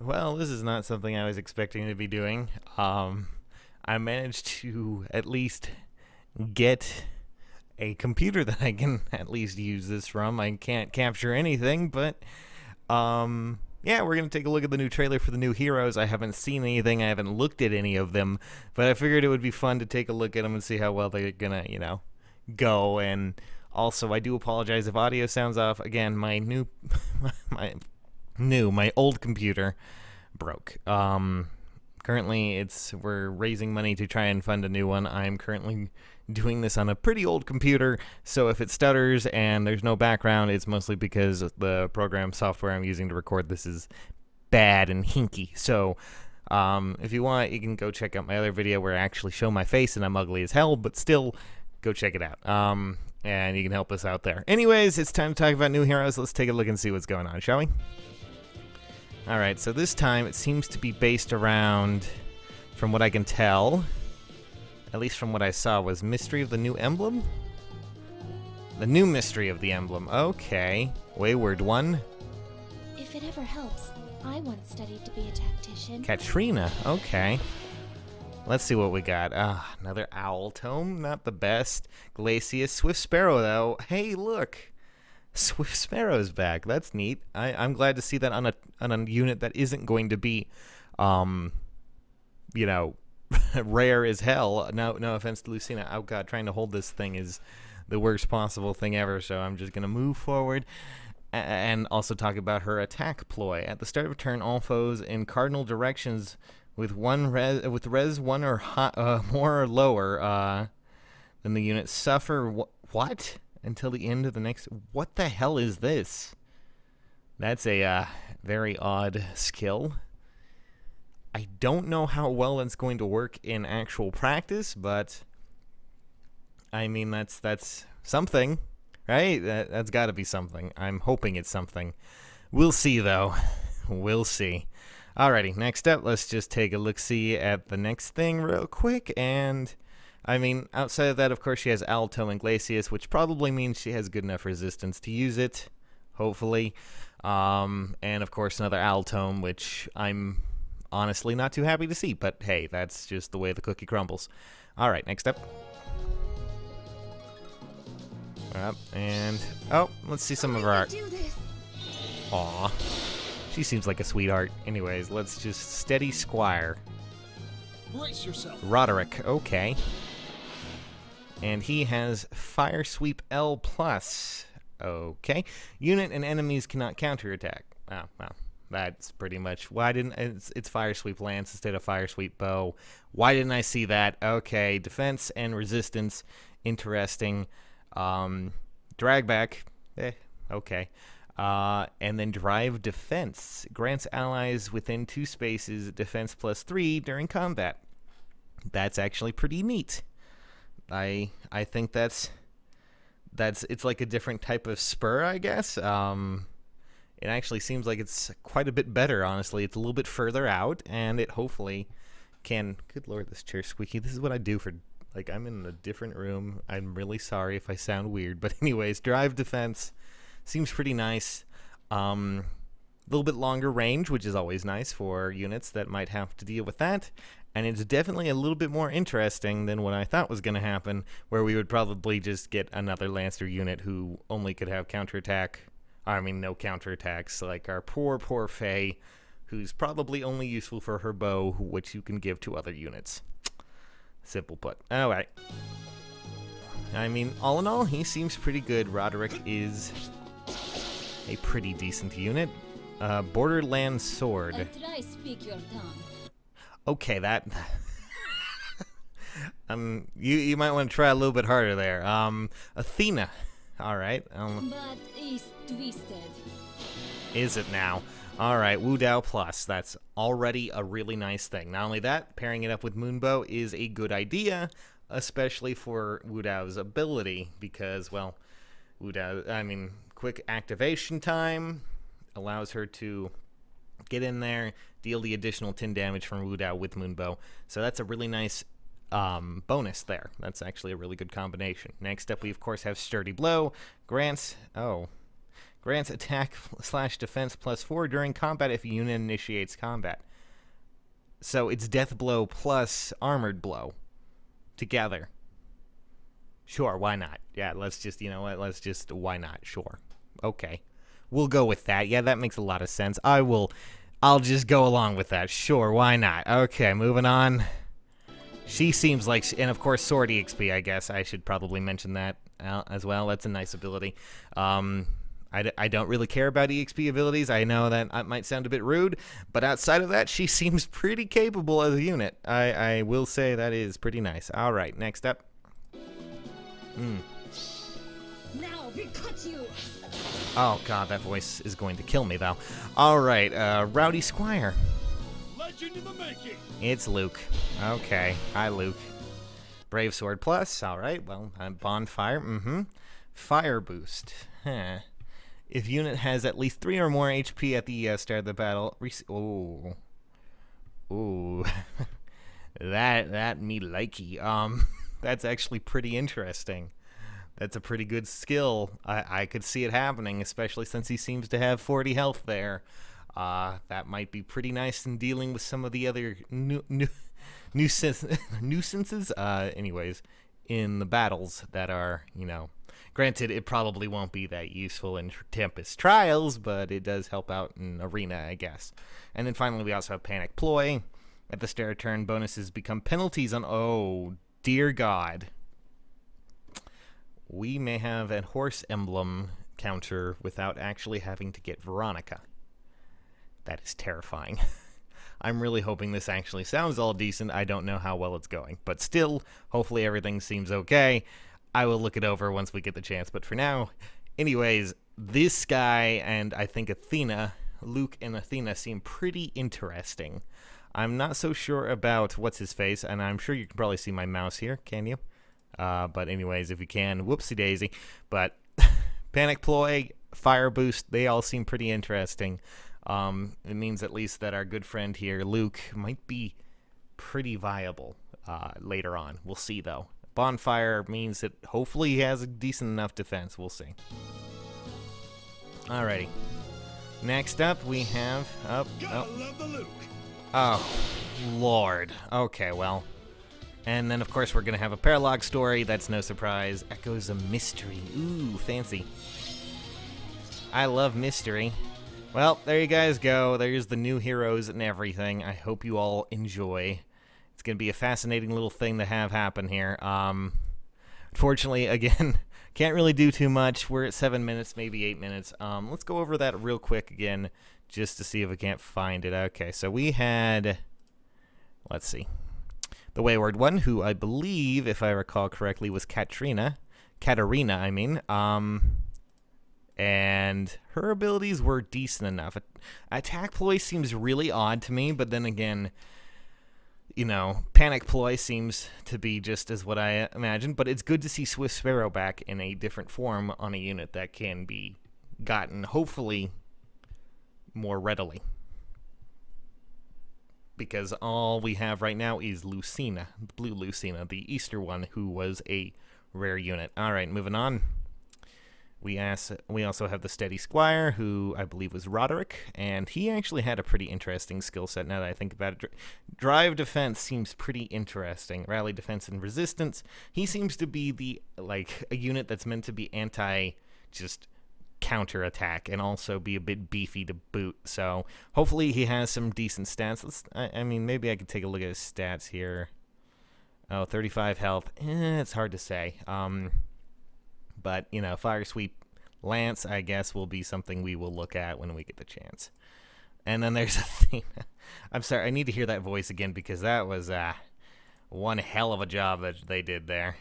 Well, this is not something I was expecting to be doing. I managed to at least get a computer that I can at least use this from. I can't capture anything, but yeah, we're going to take a look at the new trailer for the new heroes. I haven't seen anything. I haven't looked at any of them, but I figured it would be fun to take a look at them and see how well they're going to, go. And also, I do apologize if audio sounds off. Again, my my old computer broke. Currently, we're raising money to try and fund a new one. I'm currently doing this on a pretty old computer, so if it stutters and there's no background, it's mostly because the program software I'm using to record this is bad and hinky. So if you want, you can go check out my other video where I actually show my face and I'm ugly as hell, but still, go check it out. And you can help us out there. Anyways, it's time to talk about new heroes. Let's take a look and see what's going on, shall we? Alright, so this time it seems to be based around, from what I can tell, at least from what I saw, was Mystery of the New Emblem? The new Mystery of the Emblem. Okay. Wayward One. If it ever helps, I once studied to be a tactician. Katarina. Okay. Let's see what we got. Another owl tome. Not the best. Glacius. Swift Sparrow, though. Hey, look. Swift Sparrow's back. That's neat. I'm glad to see that on a unit that isn't going to be, rare as hell. No offense to Lucina. Oh god, trying to hold this thing is the worst possible thing ever, so I'm just gonna move forward and also talk about her attack ploy. At the start of a turn, all foes in cardinal directions with res 1 or more or lower than the unit suffer what until the end of the next. What the hell is this? That's a very odd skill. I don't know how well it's going to work in actual practice, but I mean, that's something, right? That's got to be something. I'm hoping it's something. We'll see, though. We'll see. Alrighty, next up, let's just take a look-see at the next thing real quick. And, I mean, outside of that, of course, she has Alto and Glacius, which probably means she has good enough resistance to use it, hopefully. And, of course, another Altome, which I'm honestly not too happy to see, but hey, that's just the way the cookie crumbles. Alright, next up. And let's see some of her art. Aw, she seems like a sweetheart. Anyways, let's just steady Squire. Brace yourself. Roderick, okay. And he has Fire Sweep L+. Okay. Unit and enemies cannot counterattack. Oh, well. That's pretty much why didn't it's Fire Sweep Lance instead of Fire Sweep Bow. Why didn't I see that? Okay, defense and resistance, interesting. Drag back, okay. And then drive defense grants allies within 2 spaces defense +3 during combat. That's actually pretty neat. I think that's it's like a different type of spur, I guess. It actually seems like it's quite a bit better, honestly. It's a little bit further out, and it hopefully can... Good lord, this chair's squeaky. This is what I do for... Like, I'm in a different room. I'm really sorry if I sound weird. But anyways, drive defense seems pretty nice. A little bit longer range, which is always nice for units that might have to deal with that. And it's definitely a little bit more interesting than what I thought was going to happen, where we would probably just get another Lancer unit who only could have counterattack. I mean, no counterattacks, like our poor Faye, who's probably only useful for her bow, which you can give to other units. Simple put. Alright. I mean, all in all, he seems pretty good. Roderick is a pretty decent unit. Borderland Sword. Speak your tongue. Okay, that... you might want to try a little bit harder there. Athena. Alright. But is twisted. Is it now? Alright, Wu Dao Plus. That's already a really nice thing. Not only that, pairing it up with Moonbow is a good idea, especially for Wu Dao's ability, because, well, Wu Dao, I mean, quick activation time allows her to get in there, deal the additional 10 damage from Wu Dao with Moonbow. So that's a really nice bonus there. That's actually a really good combination. Next up, we of course have Sturdy Blow. Grants Grants attack / defense +4 during combat if a unit initiates combat. So it's death blow plus armored blow together. Sure, why not? Yeah, let's just, you know what? Let's just, why not? Sure. Okay. We'll go with that. Yeah, that makes a lot of sense. I'll just go along with that. Sure, why not? Okay, moving on. She seems like, and of course, sword EXP, I guess. I should probably mention that as well. That's a nice ability. I don't really care about EXP abilities. I know that might sound a bit rude, but outside of that, she seems pretty capable as a unit. I will say that is pretty nice. All right, next up. Now we cut you. Oh, God, that voice is going to kill me, though. All right, Rowdy Squire. Legend in the making. It's Luke. Okay, hi, Luke. Brave Sword Plus. All right, well, Bonfire. Fire Boost. Huh. If unit has at least 3 or more HP at the start of the battle, ooh, that me likey. That's actually pretty interesting. That's a pretty good skill. I could see it happening, especially since he seems to have 40 health there. That might be pretty nice in dealing with some of the other nuisances. Anyways, in the battles that are, you know, granted, it probably won't be that useful in Tempest Trials, but it does help out in Arena, I guess. And then finally, we also have Panic Ploy. At the start of turn, bonuses become penalties on... Oh, dear God. We may have a horse emblem counter without actually having to get Veronica. That is terrifying. I'm really hoping this actually sounds all decent. I don't know how well it's going. But still, hopefully everything seems okay. I will look it over once we get the chance. But for now, anyways, this guy and I think Athena, Luke and Athena seem pretty interesting. I'm not so sure about what's-his-face, and I'm sure you can probably see my mouse here, can you? But anyways, if you can, whoopsie-daisy. But Panic Ploy, Fire Boost, they all seem pretty interesting. It means at least that our good friend here, Luke, might be pretty viable later on. We'll see, though. Bonfire means that hopefully he has a decent enough defense. We'll see. Alrighty. Next up, we have... Gotta love the Luke. Oh, Lord. Okay, well. And then, of course, we're going to have a paralog story. That's no surprise. Echoes of Mystery. Ooh, fancy. I love mystery. Well, there you guys go. There's the new heroes and everything. I hope you all enjoy. It's going to be a fascinating little thing to have happen here. Unfortunately, again, can't really do too much. We're at 7 minutes, maybe 8 minutes. Let's go over that real quick again, just to see if we can't find it. Okay, so we had... Let's see. The Wayward One, who I believe, if I recall correctly, was Katarina, I mean. And her abilities were decent enough. Attack Ploy seems really odd to me, but then again, you know, Panic Ploy seems to be just as what I imagined. But it's good to see Swift Sparrow back in a different form on a unit that can be gotten, hopefully, more readily. Because all we have right now is Lucina, Blue Lucina, the Easter one, who was a rare unit. All right, moving on. We also have the Steady Squire, who I believe was Roderick, and he actually had a pretty interesting skill set now that I think about it. Drive Defense seems pretty interesting. Rally Defense and Resistance. He seems to be the, like, a unit that's meant to be just counter-attack and also be a bit beefy to boot. So hopefully he has some decent stats. I mean, maybe I could take a look at his stats here. Oh, 35 health. It's hard to say. But, you know, Fire Sweep Lance, I guess, will be something we will look at when we get the chance. And then there's Athena. I'm sorry, I need to hear that voice again because that was one hell of a job that they did there.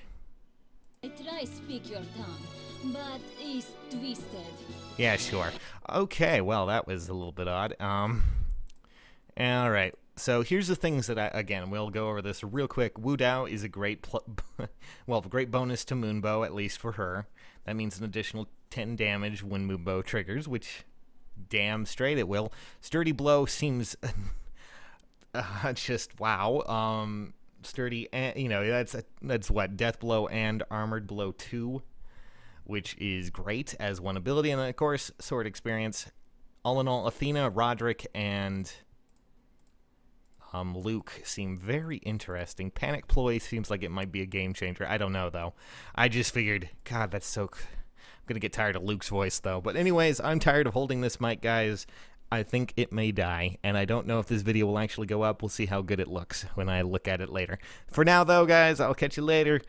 I try speak your tongue, but it's twisted. Yeah, sure. Okay, well, that was a little bit odd. All right. So here's the things that again, we'll go over this real quick. Wu Dao is a great, great bonus to Moonbow, at least for her. That means an additional 10 damage when Moonbow triggers, which damn straight it will. Sturdy Blow seems just wow. Sturdy, and you know, that's what, Death Blow and Armored Blow 2. which is great as one ability. And then, of course, sword experience. All in all, Athena, Roderick, and lon'qu seem very interesting. Panic Ploy seems like it might be a game changer. I don't know, though. I just figured, God, that's so... I'm going to get tired of lon'qu's voice, though. But anyways, I'm tired of holding this mic, guys. I think it may die, and I don't know if this video will actually go up. We'll see how good it looks when I look at it later. For now, though, guys, I'll catch you later.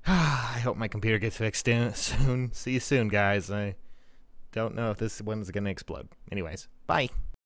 I hope my computer gets fixed soon. See you soon, guys. I don't know if this one's going to explode. Anyways, bye.